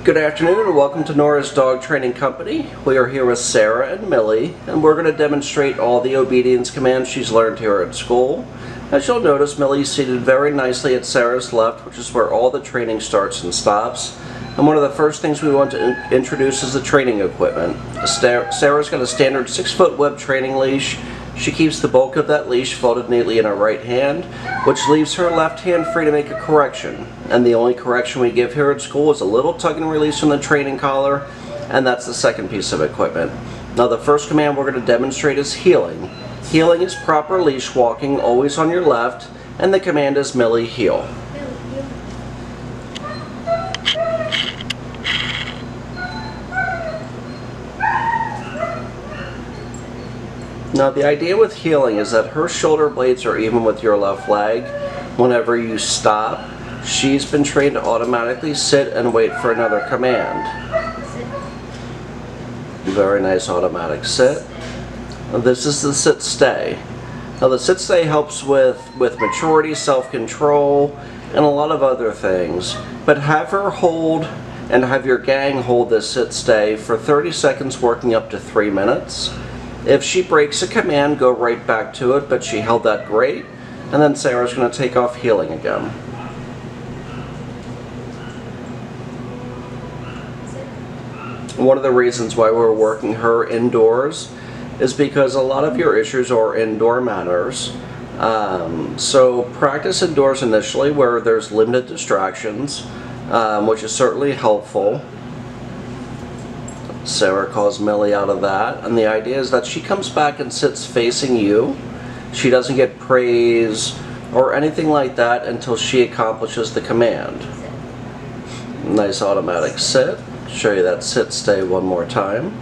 Good afternoon and welcome to Nora's Dog Training Company. We are here with Sarah and Millie, and we're going to demonstrate all the obedience commands she's learned here at school. As you'll notice, Millie's seated very nicely at Sarah's left, which is where all the training starts and stops. And one of the first things we want to introduce is the training equipment. Sarah's got a standard 6-foot web training leash. She keeps the bulk of that leash folded neatly in her right hand, which leaves her left hand free to make a correction. And the only correction we give here at school is a little tug and release from the training collar, and that's the second piece of equipment. Now the first command we're going to demonstrate is heeling. Heeling is proper leash walking, always on your left, and the command is Millie, heel. Now the idea with heeling is that her shoulder blades are even with your left leg. Whenever you stop, she's been trained to automatically sit and wait for another command. Very nice automatic sit. This is the sit stay. Now the sit stay helps with maturity, self-control, and a lot of other things. But have her hold and have your gang hold this sit stay for 30 seconds working up to 3 minutes. If she breaks a command, go right back to it, but she held that great. And then Sarah's going to take off heeling again. One of the reasons why we're working her indoors is because a lot of your issues are indoor matters. So practice indoors initially where there's limited distractions, which is certainly helpful. Sarah calls Millie out of that, and the idea is that she comes back and sits facing you. She doesn't get praise or anything like that until she accomplishes the command. Nice automatic sit. Show you that sit stay one more time.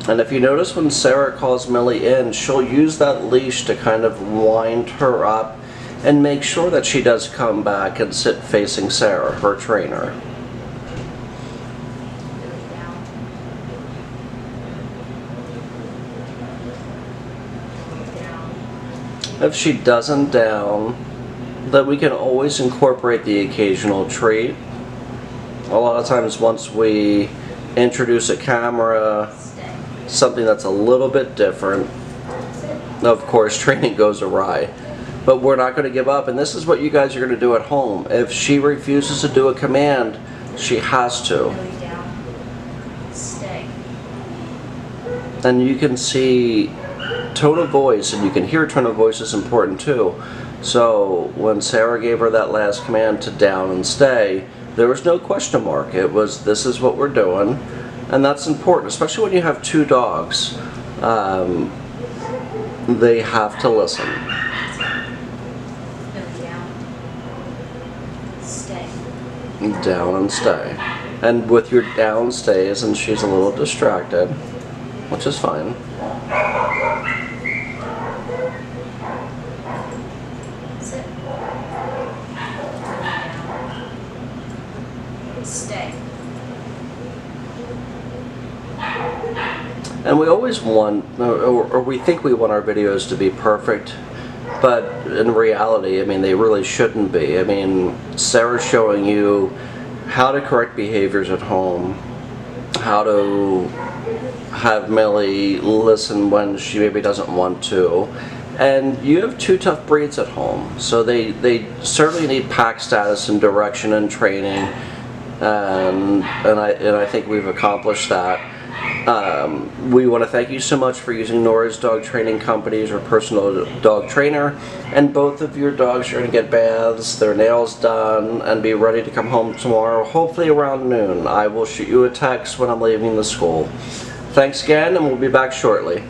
And if you notice when Sarah calls Millie in, she'll use that leash to kind of wind her up and make sure that she does come back and sit facing Sarah, her trainer. If she doesn't down, then we can always incorporate the occasional treat. A lot of times once we introduce a camera, something that's a little bit different, of course training goes awry, but we're not going to give up, and this is what you guys are going to do at home. If she refuses to do a command, she has to. And you can see tone of voice, and you can hear tone of voice is important too. So when Sarah gave her that last command to down and stay, there was no question mark. It was, this is what we're doing. And that's important, especially when you have 2 dogs. They have to listen. Down and stay. And with your down stays, and she's a little distracted, which is fine. Stay. And we always want, or we think we want our videos to be perfect, but in reality, I mean, they really shouldn't be. I mean, Sarah's showing you how to correct behaviors at home, how to have Millie listen when she maybe doesn't want to, and you have 2 tough breeds at home, so they certainly need pack status and direction and training, and I think we've accomplished that. We want to thank you so much for using Nora's Dog Training Company as your personal dog trainer, and both of your dogs are going to get baths, their nails done, and be ready to come home tomorrow, hopefully around noon. I will shoot you a text when I'm leaving the school. Thanks again, and we'll be back shortly.